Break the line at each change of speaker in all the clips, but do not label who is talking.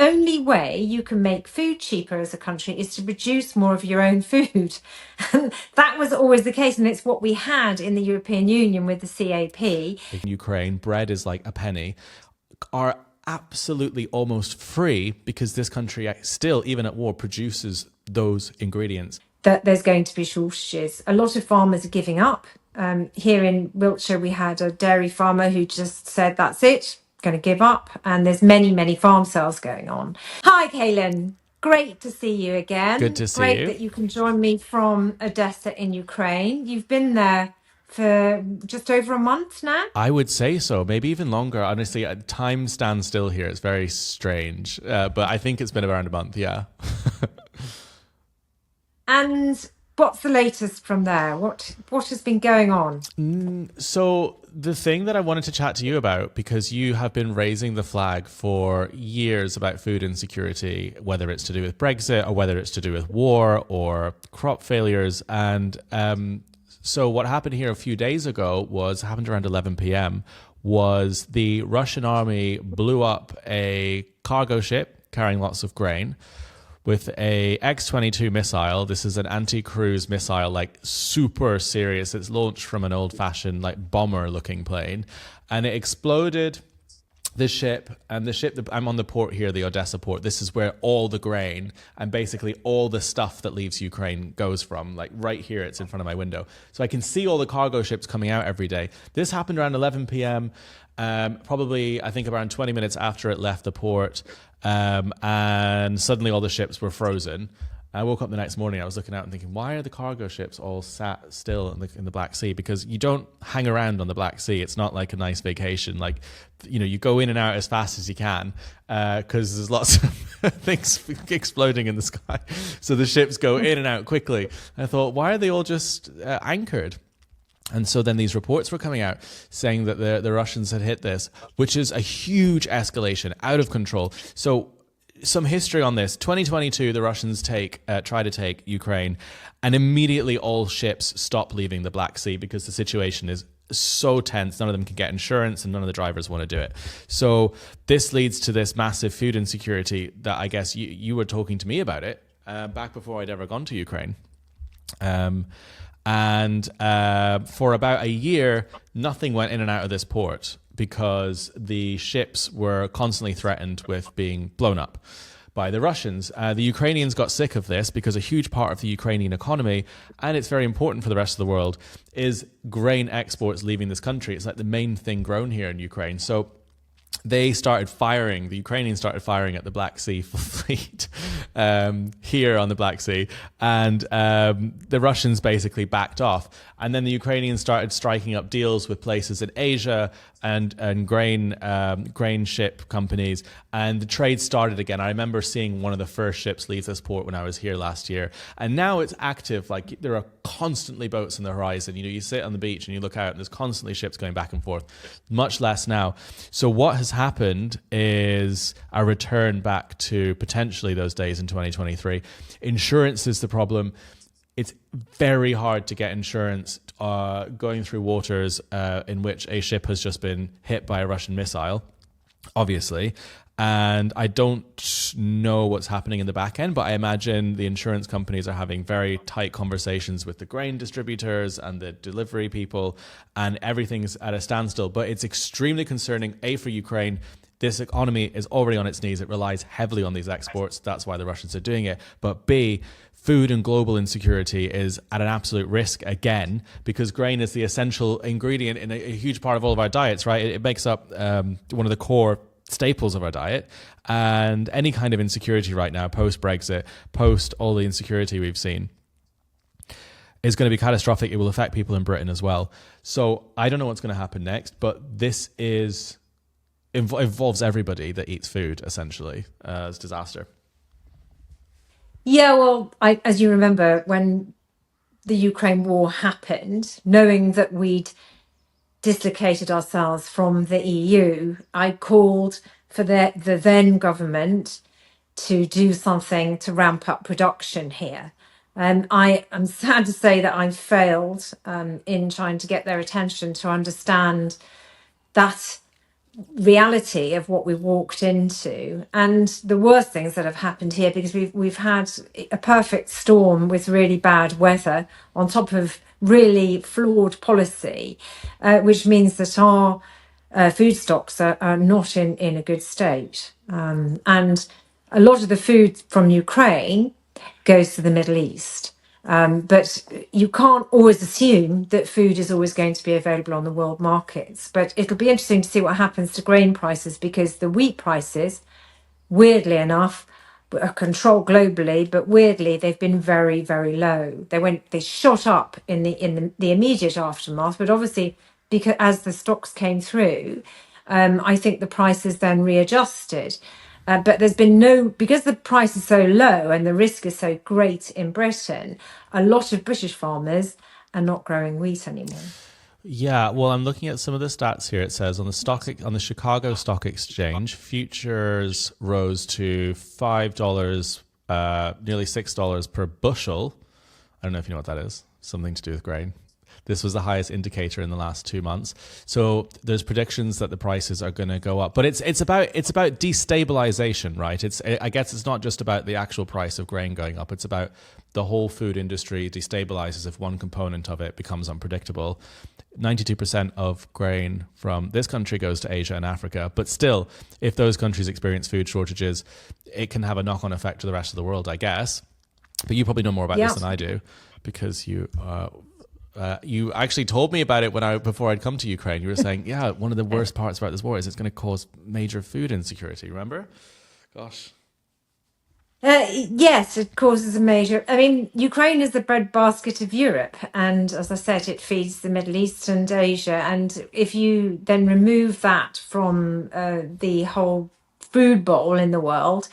only way you can make food cheaper as a country is to produce more of your own food. And that was always the case. And it's what we had in the European Union with the CAP.
In Ukraine, bread is like a penny, are absolutely almost free because this country still, even at war, produces those ingredients.
That there's going to be shortages. A lot of farmers are giving up. Here in Wiltshire, we had a dairy farmer who just said, that's it, going to give up. And there's many, many farm sales going on. Hi, Kaylin. Great to see you again.
Good to see
Great
you.
that you can join me from Odessa in Ukraine. You've been there for just over a month now.
I would say so, maybe even longer. Honestly, time stands still here. It's very strange, but I think it's been around a month, yeah.
And what's the latest from there? What has been going on?
So the thing that I wanted to chat to you about, because you have been raising the flag for years about food insecurity, whether it's to do with Brexit or whether it's to do with war or crop failures. And so what happened here a few days ago happened around 11 p.m. was the Russian army blew up a cargo ship carrying lots of grain with a X-22 missile. This is an anti-cruise missile, like super serious. It's launched from an old-fashioned like bomber-looking plane, and it exploded the ship. And the ship, I'm on the port here, the Odessa port. This is where all the grain and basically all the stuff that leaves Ukraine goes from. Like right here, it's in front of my window. So I can see all the cargo ships coming out every day. This happened around 11 p.m., probably, I think, around 20 minutes after it left the port. And suddenly all the ships were frozen. I woke up the next morning, I was looking out and thinking, why are the cargo ships all sat still in the Black Sea? Because you don't hang around on the Black Sea. It's not like a nice vacation. Like, you go in and out as fast as you can because there's lots of things exploding in the sky. So the ships go in and out quickly. I thought, why are they all just anchored? And so then these reports were coming out saying that the Russians had hit this, which is a huge escalation, out of control. So some history on this. 2022, the Russians try to take Ukraine, and immediately all ships stop leaving the Black Sea because the situation is so tense. None of them can get insurance and none of the drivers want to do it. So this leads to this massive food insecurity that I guess you were talking to me about it back before I'd ever gone to Ukraine. And for about a year, nothing went in and out of this port because the ships were constantly threatened with being blown up by the Russians. The Ukrainians got sick of this because a huge part of the Ukrainian economy, and it's very important for the rest of the world, is grain exports leaving this country. It's like the main thing grown here in Ukraine. So the Ukrainians started firing at the Black Sea fleet here on the Black Sea, and the Russians basically backed off. And then the Ukrainians started striking up deals with places in Asia and grain ship companies, and the trade started again. I remember seeing one of the first ships leave this port when I was here last year, and now it's active. Like, there are constantly boats on the horizon. You sit on the beach and you look out and there's constantly ships going back and forth. Much less now. So what has happened is a return back to potentially those days in 2023. Insurance is the problem. It's very hard to get insurance going through waters in which a ship has just been hit by a Russian missile, obviously. And I don't know what's happening in the back end, but I imagine the insurance companies are having very tight conversations with the grain distributors and the delivery people, and everything's at a standstill. But it's extremely concerning, A, for Ukraine. This economy is already on its knees. It relies heavily on these exports. That's why the Russians are doing it. But B, food and global insecurity is at an absolute risk again, because grain is the essential ingredient in a huge part of all of our diets, right? It makes up one of the core staples of our diet. And any kind of insecurity right now, post-Brexit, post all the insecurity we've seen, is going to be catastrophic. It will affect people in Britain as well. So I don't know what's going to happen next, but this involves everybody that eats food, essentially, as disaster.
Yeah, well, as you remember, when the Ukraine war happened, knowing that we'd dislocated ourselves from the EU, I called for the then government to do something to ramp up production here. I am sad to say that I failed in trying to get their attention to understand that reality of what we walked into, and the worst things that have happened here, because we've had a perfect storm with really bad weather on top of really flawed policy, which means that our food stocks are not in a good state, and a lot of the food from Ukraine goes to the Middle East. But you can't always assume that food is always going to be available on the world markets. But it'll be interesting to see what happens to grain prices, because the wheat prices, weirdly enough, are controlled globally, but weirdly they've been very, very low. They shot up in the immediate aftermath, but obviously because as the stocks came through, I think the prices then readjusted. But there's been because the price is so low and the risk is so great in Britain, a lot of British farmers are not growing wheat anymore.
Yeah, well, I'm looking at some of the stats here. It says on the Chicago Stock Exchange, futures rose to $5, nearly $6 per bushel. I don't know if you know what that is. Something to do with grain. This was the highest indicator in the last 2 months. So there's predictions that the prices are going to go up, but it's about destabilization, right? I guess it's not just about the actual price of grain going up. It's about the whole food industry destabilizes if one component of it becomes unpredictable. 92% of grain from this country goes to Asia and Africa, but still, if those countries experience food shortages, it can have a knock-on effect to the rest of the world, I guess. But you probably know more about this than I do, because you actually told me about it before I'd come to Ukraine. You were saying, yeah, one of the worst parts about this war is it's going to cause major food insecurity. Remember? Gosh.
Yes, it causes a major. I mean, Ukraine is the breadbasket of Europe, and as I said, it feeds the Middle East and Asia. And if you then remove that from the whole food bowl in the world,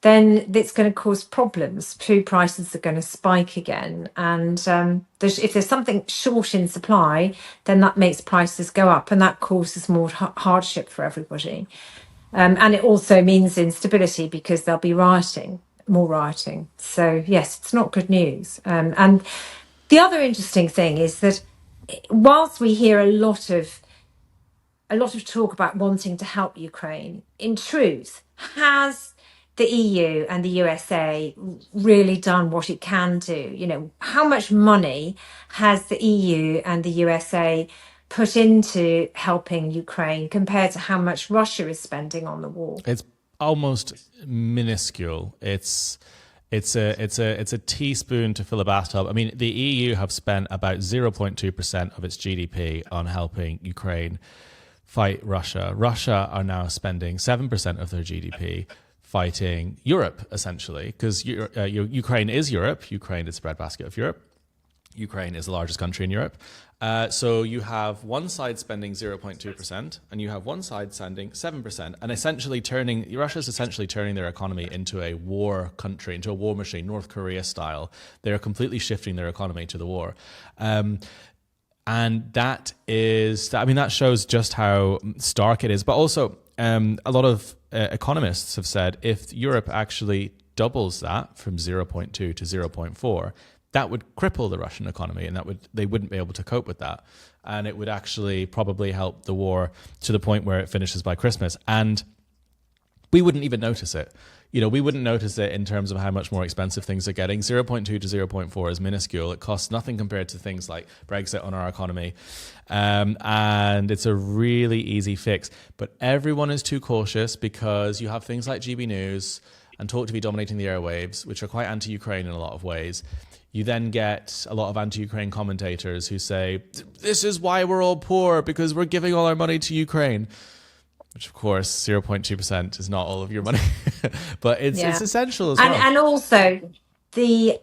then it's going to cause problems. Food prices are going to spike again, and if there's something short in supply, then that makes prices go up, and that causes more hardship for everybody. And it also means instability, because there'll be more rioting. So yes, it's not good news. And the other interesting thing is that whilst we hear a lot of talk about wanting to help Ukraine, in truth, has the EU and the USA really done what it can do? You know, how much money has the EU and the USA put into helping Ukraine compared to how much Russia is spending on the war?
It's almost minuscule. It's a teaspoon to fill a bathtub. I mean, the EU have spent about 0.2% of its GDP on helping Ukraine fight Russia. Russia are now spending 7% of their GDP fighting Europe, essentially, because Ukraine is Europe. Ukraine is the breadbasket of Europe. Ukraine is the largest country in Europe. So you have one side spending 0.2% and you have one side spending 7%, and Russia's essentially turning their economy into a war country, into a war machine, North Korea style. They're completely shifting their economy to the war. And that shows just how stark it is. But also, a lot of economists have said if Europe actually doubles that from 0.2 to 0.4, that would cripple the Russian economy, and they wouldn't be able to cope with that. And it would actually probably help the war to the point where it finishes by Christmas. And we wouldn't even notice it. You know, we wouldn't notice it in terms of how much more expensive things are getting. 0.2 to 0.4 is minuscule. It costs nothing compared to things like Brexit on our economy. And it's a really easy fix. But everyone is too cautious, because you have things like GB News and Talk TV dominating the airwaves, which are quite anti-Ukraine in a lot of ways. You then get a lot of anti-Ukraine commentators who say, this is why we're all poor, because we're giving all our money to Ukraine. Which, of course, 0.2% is not all of your money. But it's essential as well.
And also the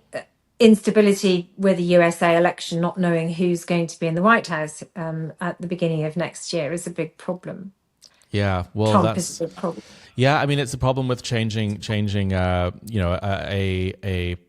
instability with the USA election, not knowing who's going to be in the White House at the beginning of next year, is a big problem.
Yeah, well,
Trump is a big problem.
Yeah, I mean, it's a problem with changing a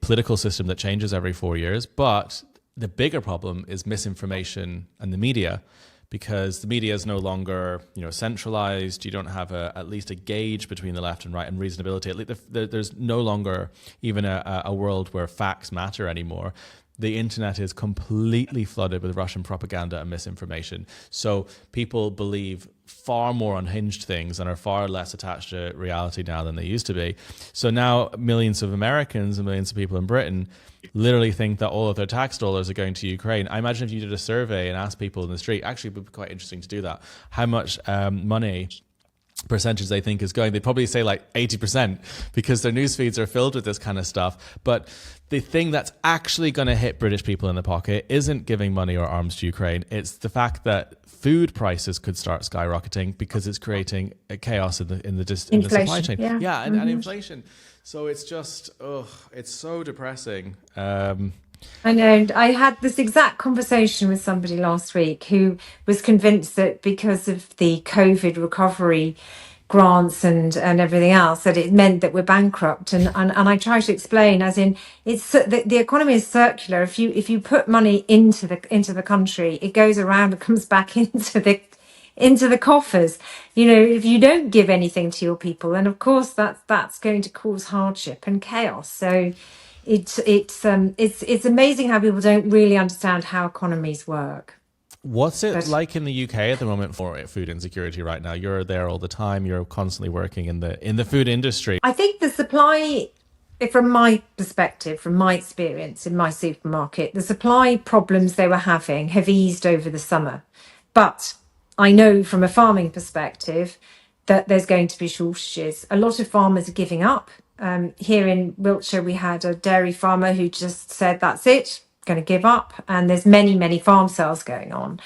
political system that changes every 4 years. But the bigger problem is misinformation and the media, because the media is no longer, centralized. You don't have at least a gauge between the left and right and reasonability. There's no longer even a world where facts matter anymore. the internet is completely flooded with Russian propaganda and misinformation. So people believe far more unhinged things and are far less attached to reality now than they used to be. So now millions of Americans and millions of people in Britain literally think that all of their tax dollars are going to Ukraine. I imagine if you did a survey and asked people in the street, actually it would be quite interesting to do that, how much money percentage they think is going, they'd probably say like 80% because their news feeds are filled with this kind of stuff. But the thing that's actually going to hit British people in the pocket isn't giving money or arms to Ukraine. It's the fact that food prices could start skyrocketing because it's creating a chaos in the supply chain. Yeah, and inflation. So it's just, it's so depressing.
I know. I had this exact conversation with somebody last week who was convinced that because of the COVID recovery grants and everything else, that it meant that we're bankrupt. And I try to explain, as in, it's the economy is circular. If you put money into the country, it goes around and comes back into the coffers. If you don't give anything to your people, then of course that's going to cause hardship and chaos. So it's amazing how people don't really understand how economies work.
What's it like in the UK at the moment for food insecurity right now? You're there all the time. You're constantly working in the food industry.
I think the supply, from my perspective, from my experience in my supermarket, the supply problems they were having have eased over the summer. But I know from a farming perspective that there's going to be shortages. A lot of farmers are giving up. Here in Wiltshire, we had a dairy farmer who just said, that's it, going to give up. And there's many farm sales going on.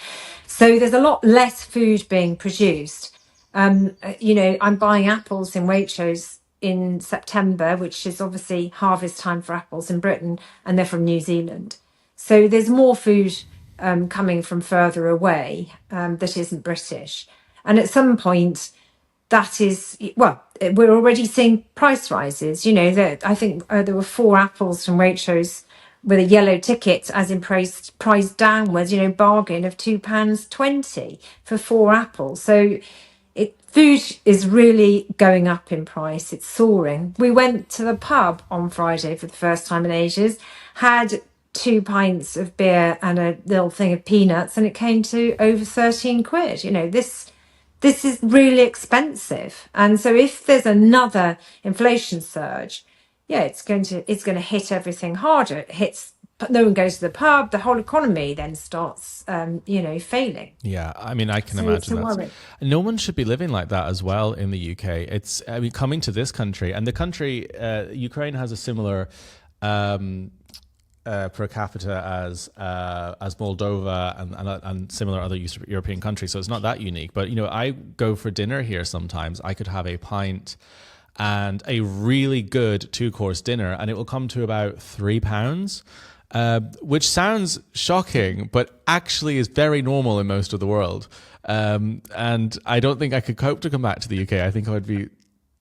So there's a lot less food being produced. I'm buying apples in Waitrose in September, which is obviously harvest time for apples in Britain, and they're from New Zealand. So there's more food coming from further away that isn't British. And at some point, that is, we're already seeing price rises. That I think there were 4 apples from Waitrose with a yellow ticket, as in price downwards, bargain of £2.20 for 4 apples. So food is really going up in price. It's soaring. We went to the pub on Friday for the first time in ages, had 2 pints of beer and a little thing of peanuts, and it came to over 13 quid. This is really expensive. And so if there's another inflation surge, it's going to hit everything harder. It hits, no one goes to the pub, the whole economy then starts failing.
Yeah, I mean, I can imagine that. No one should be living like that as well in the UK. Coming to this country, and the country, Ukraine has a similar per capita as Moldova and similar other Eastern European countries, so it's not that unique. But I go for dinner here sometimes. I could have a pint and a really good 2-course dinner, and it will come to about £3, which sounds shocking, but actually is very normal in most of the world. And I don't think I could cope to come back to the UK. I think I would be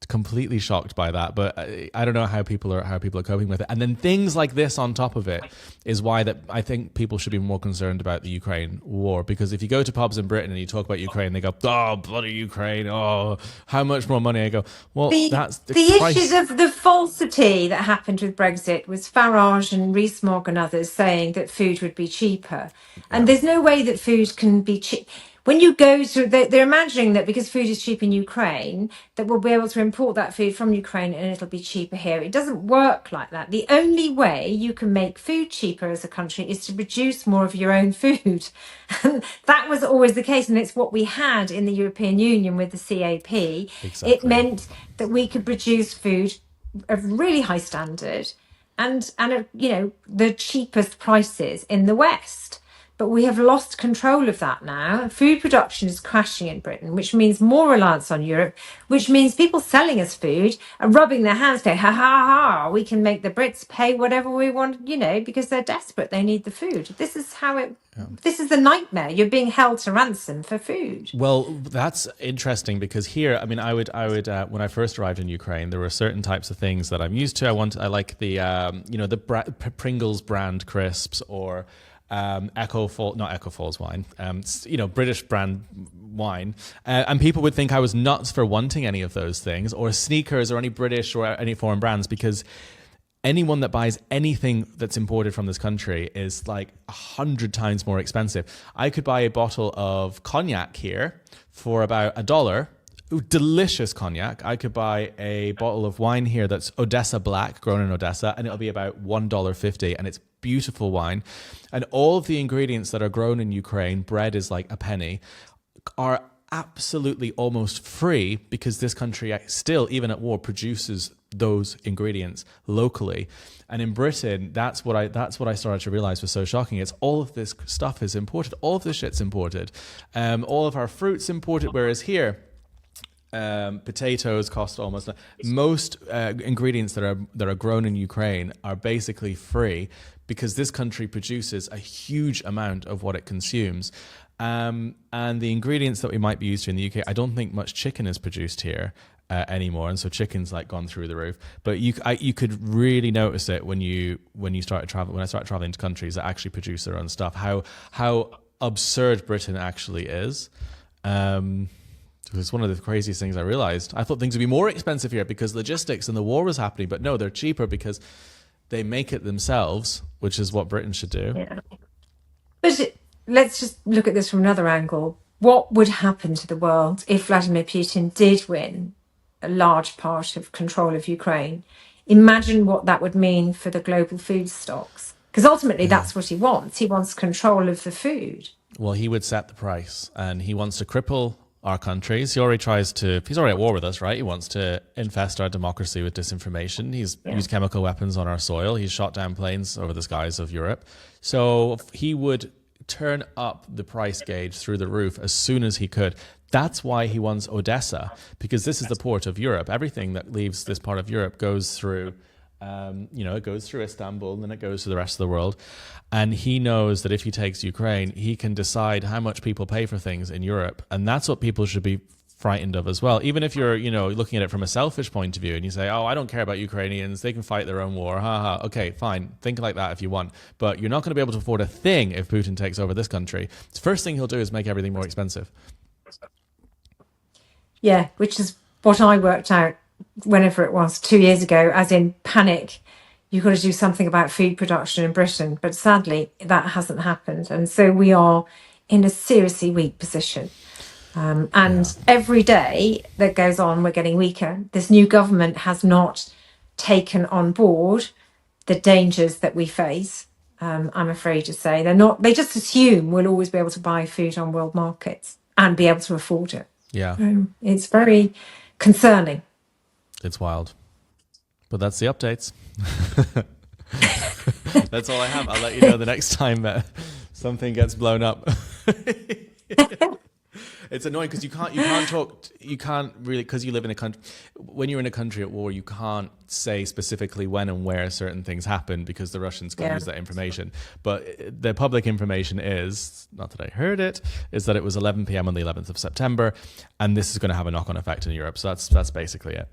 completely shocked by that, but I don't know how people are coping with it. And then things like this on top of it is why that I think people should be more concerned about the Ukraine war, because if you go to pubs in Britain and you talk about Ukraine, they go, oh, bloody Ukraine, oh, how much more money? I go, well, that's the
issues of the falsity that happened with Brexit was Farage and Rees-Mogg and others saying that food would be cheaper. And there's no way that food can be cheap. When you go to, they're imagining that because food is cheap in Ukraine, that we'll be able to import that food from Ukraine and it'll be cheaper here. It doesn't work like that. The only way you can make food cheaper as a country is to produce more of your own food. That was always the case. And it's what we had in the European Union with the CAP. Exactly. It meant that we could produce food of really high standard and the cheapest prices in the West. But we have lost control of that now. Food production is crashing in Britain, which means more reliance on Europe, which means people selling us food are rubbing their hands, going, ha, ha, ha, we can make the Brits pay whatever we want, because they're desperate. They need the food. This is this is the nightmare. You're being held to ransom for food.
Well, that's interesting because here, I mean, I would when I first arrived in Ukraine, there were certain types of things that I'm used to. I like the, Pringles brand crisps or not Echo Falls wine, British brand wine. And people would think I was nuts for wanting any of those things, or sneakers or any British or any foreign brands, because anyone that buys anything that's imported from this country is like 100 times more expensive. I could buy a bottle of cognac here for about $1. Ooh, delicious cognac. I could buy a bottle of wine here that's Odessa Black, grown in Odessa, and it'll be about $1.50, and it's beautiful wine. And all of the ingredients that are grown in Ukraine, bread is like a penny, are absolutely almost free because this country still, even at war, produces those ingredients locally. And in Britain, that's what I started to realize was so shocking. It's all of this stuff is imported. All of this shit's imported. All of our fruits imported, whereas here, potatoes cost almost most ingredients that are grown in Ukraine are basically free because this country produces a huge amount of what it consumes. And the ingredients that we might be used to in the UK, I don't think much chicken is produced here anymore, and so chicken's like gone through the roof. But you could really notice it when I started traveling to countries that actually produce their own stuff. How absurd Britain actually is. It's one of the craziest things I realized. I thought things would be more expensive here because logistics and the war was happening, but no, they're cheaper because they make it themselves, which is what Britain should do.
Yeah. But let's just look at this from another angle. What would happen to the world if Vladimir Putin did win a large part of control of Ukraine? Imagine what that would mean for the global food stocks. Because ultimately that's what he wants. He wants control of the food.
Well, he would set the price, and he wants to cripple our countries. He's already at war with us, right? He wants to infest our democracy with disinformation. He's used chemical weapons on our soil. He's shot down planes over the skies of Europe. So he would turn up the price gauge through the roof as soon as he could. That's why he wants Odessa, because this is the port of Europe. Everything that leaves this part of Europe goes through it goes through Istanbul and then it goes to the rest of the world. And he knows that if he takes Ukraine, he can decide how much people pay for things in Europe. And that's what people should be frightened of as well. Even if you're, looking at it from a selfish point of view and you say, oh, I don't care about Ukrainians. They can fight their own war. Ha ha. Okay, fine. Think like that if you want. But you're not going to be able to afford a thing if Putin takes over this country. The first thing he'll do is make everything more expensive.
Yeah, which is what I worked out whenever it was 2 years ago, as in panic. You've got to do something about food production in Britain. But sadly, that hasn't happened. And so we are in a seriously weak position. Every day that goes on, we're getting weaker. This new government has not taken on board the dangers that we face. I'm afraid to say they just assume we'll always be able to buy food on world markets and be able to afford it.
Yeah.
It's very concerning.
It's wild. But that's the updates. That's all I have. I'll let you know the next time that something gets blown up. It's annoying because you can't really, because you live in a country, when you're in a country at war, you can't say specifically when and where certain things happen because the Russians can use that information. But the public information is, not that I heard it, is that it was 11 p.m. on the 11th of September, and this is going to have a knock-on effect in Europe. So that's basically it.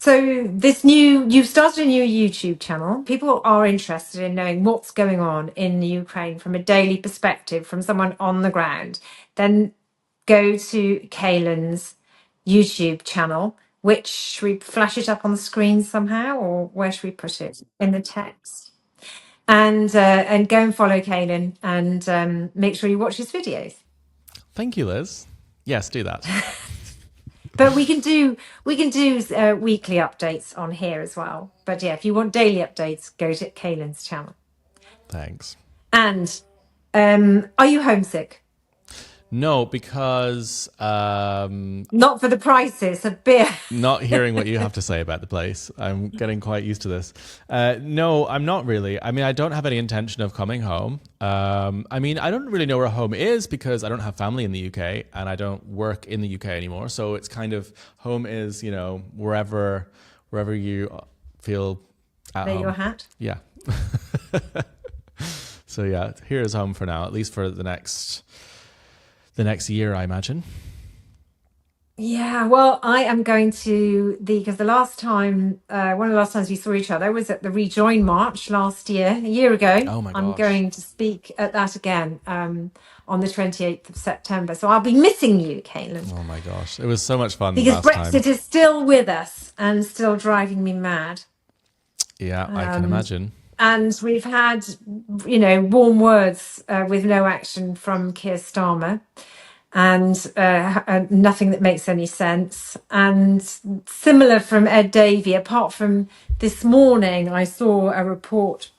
So you've started a new YouTube channel. People are interested in knowing what's going on in the Ukraine from a daily perspective, from someone on the ground. Then go to Kaylin's YouTube channel, which should we flash it up on the screen somehow, or where should we put it in the text? And go and follow Kaylin and make sure you watch his videos.
Thank you, Liz. Yes, do that.
But we can do weekly updates on here as well. But yeah, if you want daily updates, go to Kaylin's channel.
Thanks.
And are you homesick?
No, because
not for the prices of beer.
Not hearing what you have to say about the place. I'm getting quite used to this. No, I'm not really. I mean, I don't have any intention of coming home. I mean, I don't really know where home is because I don't have family in the UK and I don't work in the UK anymore. So it's kind of, home is, wherever you feel at home.
Lay your hat.
Yeah. So yeah, here is home for now, at least for the next year, I imagine.
Yeah, well, I am going to because the last time, one of the last times we saw each other was at the Rejoin March last year, a year ago.
Oh my gosh.
I'm going to speak at that again on the 28th of September. So I'll be missing you, Kaylin.
Oh my gosh, it was so much fun
because
last
Brexit
time.
is still with us and still driving me mad.
Yeah, I can imagine.
And we've had, warm words with no action from Keir Starmer, and nothing that makes any sense. And similar from Ed Davey, apart from this morning, I saw a report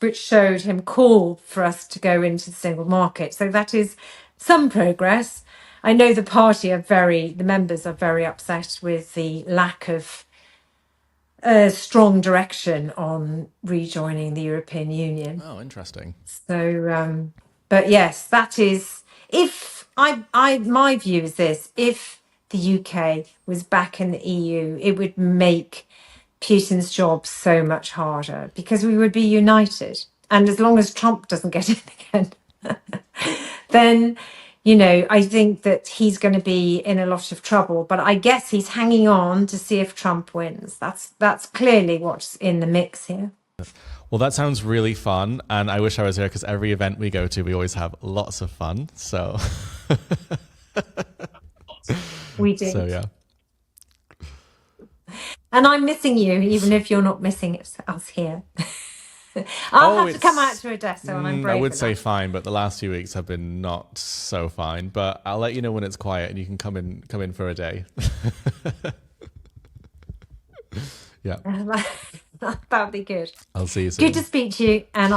which showed him call for us to go into the single market. So that is some progress. I know the members are very upset with the lack of strong direction on rejoining the European Union.
Oh, interesting.
So, but yes, that is, if my view is this: if the UK was back in the EU, it would make Putin's job so much harder because we would be united. And as long as Trump doesn't get in again, then, I think that he's going to be in a lot of trouble. But I guess he's hanging on to see if Trump wins. That's clearly what's in the mix here.
Well, that sounds really fun, and I wish I was there because every event we go to, we always have lots of fun. So,
We do.
so yeah.
And I'm missing you, even if you're not missing us here. I'll have to come out to Odessa when I'm
I
brave
would say
enough.
fine, but the last few weeks have been not so fine. But I'll let you know when it's quiet, and you can come in for a day. Yeah,
That'd be good.
I'll see you
Good to
soon.
speak to you, and